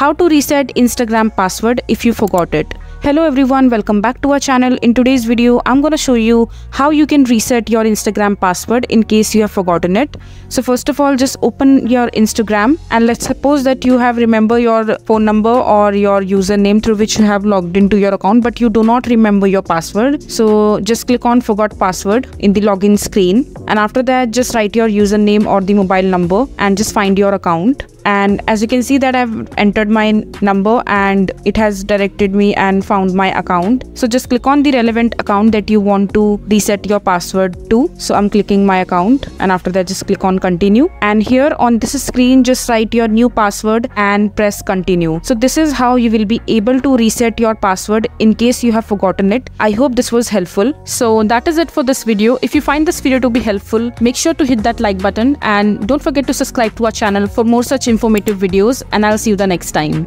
how to reset Instagram password if you forgot it. Hello everyone, welcome back to our channel. In today's video, I'm going to show you how you can reset your Instagram password in case you have forgotten it. So first of all, just open your Instagram and let's suppose that you have remember your phone number or your username through which you have logged into your account, but you do not remember your password. So just click on forgot password in the login screen, and after that just write your username or the mobile number and just find your account. And as you can see that I've entered my number and it has directed me and found my account. So just click on the relevant account that you want to reset your password to. So I'm clicking my account, and after that just click on continue, and here on this screen just write your new password and press continue. So this is how you will be able to reset your password in case you have forgotten it. I hope this was helpful. So that is it for this video. If you find this video to be helpful, make sure to hit that like button and don't forget to subscribe to our channel for more such informative videos, and I'll see you the next time.